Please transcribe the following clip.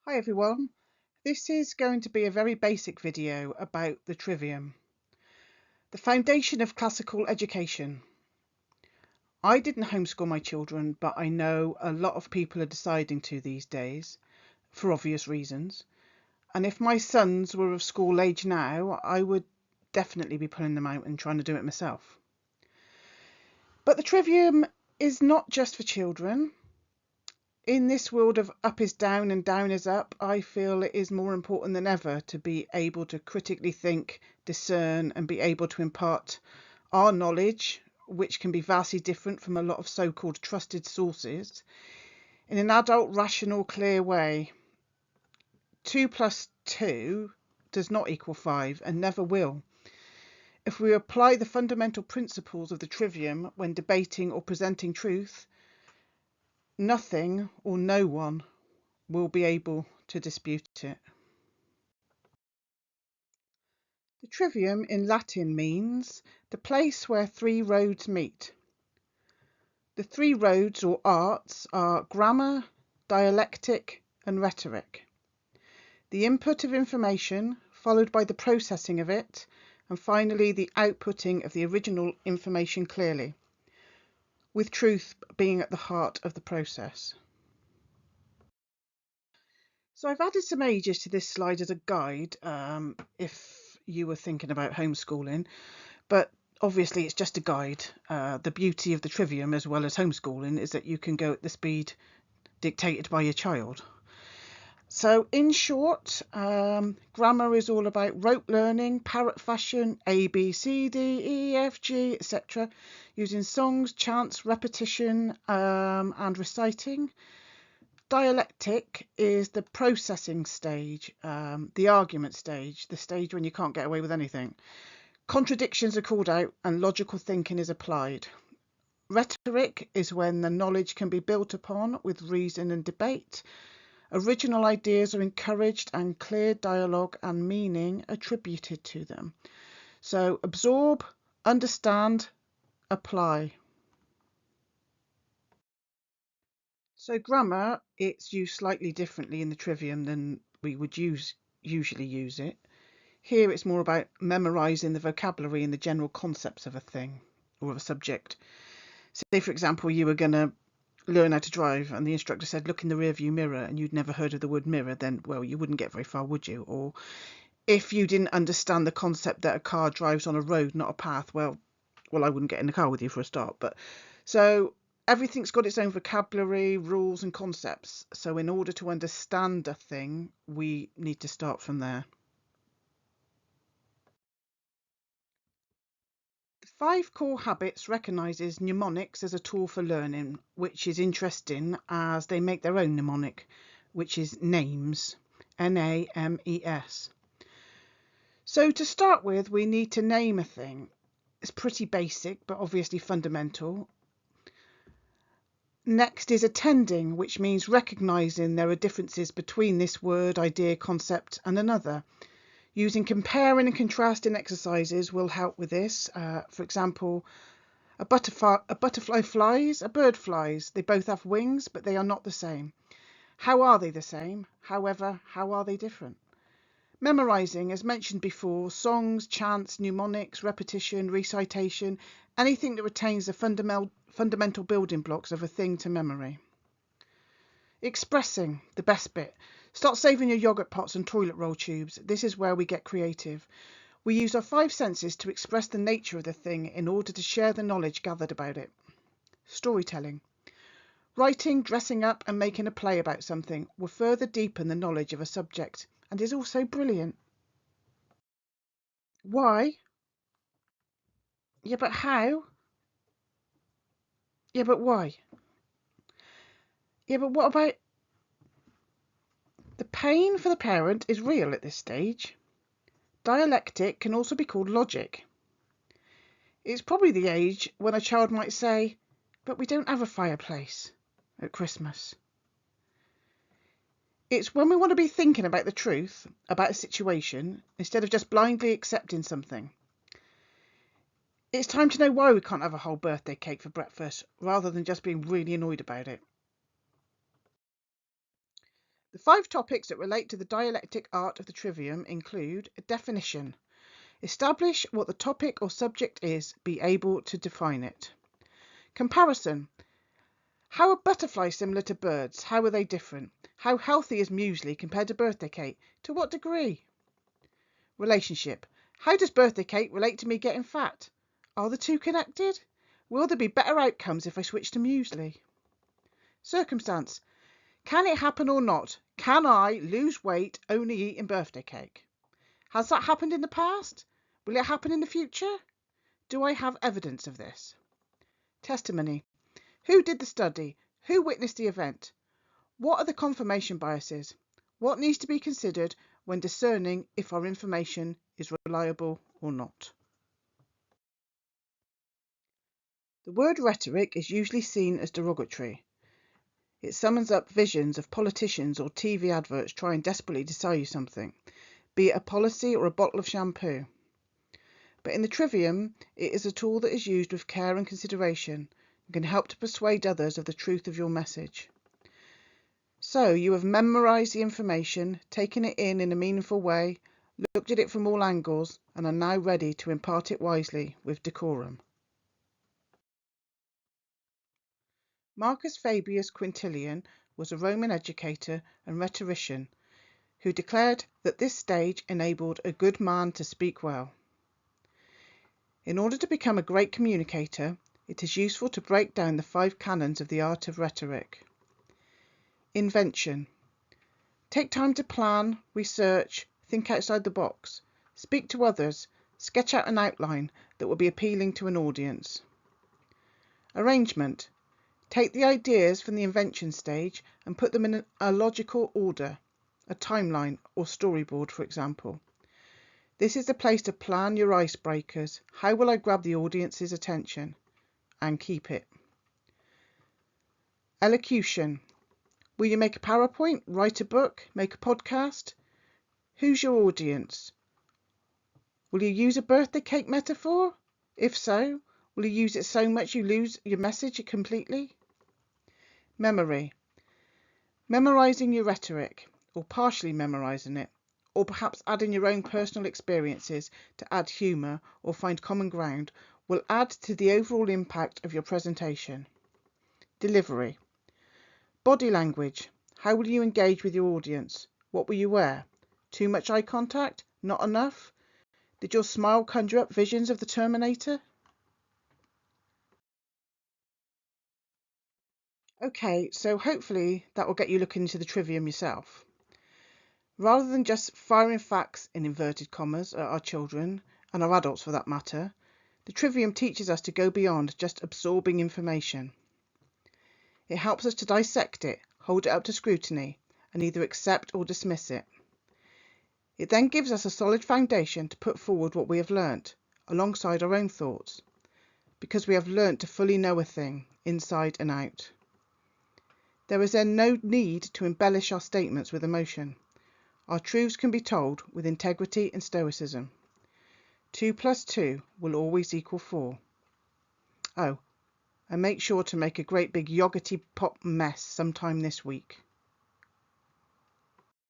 Hi everyone, this is going to be a very basic video about the Trivium, the foundation of classical education. I didn't homeschool my children, but I know a lot of people are deciding to these days, for obvious reasons. And if my sons were of school age now, I would definitely be pulling them out and trying to do it myself. But the Trivium is not just for children. In this world of up is down and down is up, I feel it is more important than ever to be able to critically think, discern, and be able to impart our knowledge, which can be vastly different from a lot of so-called trusted sources, in an adult, rational, clear way. 2 plus 2 does not equal 5 and never will. If we apply the fundamental principles of the Trivium when debating or presenting truth, nothing or no one will be able to dispute it. The Trivium in Latin means the place where three roads meet. The three roads or arts are grammar, dialectic, and rhetoric. The input of information, followed by the processing of it, and finally the outputting of the original information clearly, with truth being at the heart of the process. So I've added some ages to this slide as a guide if you were thinking about homeschooling, but obviously it's just a guide. The beauty of the Trivium as well as homeschooling is that you can go at the speed dictated by your child. So in short, grammar is all about rote learning, parrot fashion, A, B, C, D, E, F, G, etc. using songs, chants, repetition and reciting. Dialectic is the processing stage, the argument stage, the stage when you can't get away with anything. Contradictions are called out and logical thinking is applied. Rhetoric is when the knowledge can be built upon with reason and debate. Original ideas are encouraged and clear dialogue and meaning attributed to them. So absorb, understand, apply. So grammar, it's used slightly differently in the Trivium than we would usually use it. Here it's more about memorising the vocabulary and the general concepts of a thing or of a subject. Say, for example, you were going to learn how to drive and the instructor said, look in the rearview mirror, and you'd never heard of the word mirror, then, well, you wouldn't get very far, would you? Or if you didn't understand the concept that a car drives on a road, not a path, well, I wouldn't get in the car with you for a start. But so everything's got its own vocabulary, rules and concepts. So in order to understand a thing, we need to start from there. The 5 core habits recognises mnemonics as a tool for learning, which is interesting as they make their own mnemonic, which is names, N-A-M-E-S. So to start with, we need to name a thing. It's pretty basic, but obviously fundamental. Next is attending, which means recognising there are differences between this word, idea, concept and another. Using comparing and contrasting exercises will help with this. For example, a butterfly flies, a bird flies. They both have wings, but they are not the same. How are they the same? However, how are they different? Memorising, as mentioned before, songs, chants, mnemonics, repetition, recitation, anything that retains the fundamental building blocks of a thing to memory. Expressing, the best bit. Start saving your yogurt pots and toilet roll tubes. This is where we get creative. We use our 5 senses to express the nature of the thing in order to share the knowledge gathered about it. Storytelling. Writing, dressing up and making a play about something will further deepen the knowledge of a subject and is also brilliant. Why? Yeah, but how? Yeah, but why? Yeah, but what about... The pain for the parent is real at this stage. Dialectic can also be called logic. It's probably the age when a child might say, but we don't have a fireplace at Christmas. It's when we want to be thinking about the truth, about a situation, instead of just blindly accepting something. It's time to know why we can't have a whole birthday cake for breakfast, rather than just being really annoyed about it. The 5 topics that relate to the dialectic art of the Trivium include a definition. Establish what the topic or subject is, be able to define it. Comparison. How are butterflies similar to birds? How are they different? How healthy is muesli compared to birthday cake? To what degree? Relationship. How does birthday cake relate to me getting fat? Are the two connected? Will there be better outcomes if I switch to muesli? Circumstance. Can it happen or not? Can I lose weight only eating birthday cake? Has that happened in the past? Will it happen in the future? Do I have evidence of this? Testimony. Who did the study? Who witnessed the event? What are the confirmation biases? What needs to be considered when discerning if our information is reliable or not? The word rhetoric is usually seen as derogatory. It summons up visions of politicians or TV adverts trying desperately to sell you something, be it a policy or a bottle of shampoo. But in the Trivium, it is a tool that is used with care and consideration and can help to persuade others of the truth of your message. So you have memorised the information, taken it in a meaningful way, looked at it from all angles, and are now ready to impart it wisely with decorum. Marcus Fabius Quintilian was a Roman educator and rhetorician who declared that this stage enabled a good man to speak well. In order to become a great communicator, it is useful to break down the 5 canons of the art of rhetoric. Invention. Take time to plan, research, think outside the box, speak to others, sketch out an outline that will be appealing to an audience. Arrangement. Take the ideas from the invention stage and put them in a logical order, a timeline or storyboard, for example. This is the place to plan your icebreakers. How will I grab the audience's attention and keep it? Elocution. Will you make a PowerPoint, write a book, make a podcast? Who's your audience? Will you use a birthday cake metaphor? If so, will you use it so much you lose your message completely? Memory. Memorising your rhetoric, or partially memorising it, or perhaps adding your own personal experiences to add humour or find common ground, will add to the overall impact of your presentation. Delivery. Body language. How will you engage with your audience? What will you wear? Too much eye contact? Not enough? Did your smile conjure up visions of the Terminator? Okay, so hopefully that will get you looking into the Trivium yourself. Rather than just firing facts in inverted commas at our children, and our adults for that matter, the Trivium teaches us to go beyond just absorbing information. It helps us to dissect it, hold it up to scrutiny, and either accept or dismiss it. It then gives us a solid foundation to put forward what we have learnt, alongside our own thoughts, because we have learnt to fully know a thing, inside and out. There is then no need to embellish our statements with emotion. Our truths can be told with integrity and stoicism. 2 + 2 will always equal 4. Oh, and make sure to make a great big yoghurty pop mess sometime this week.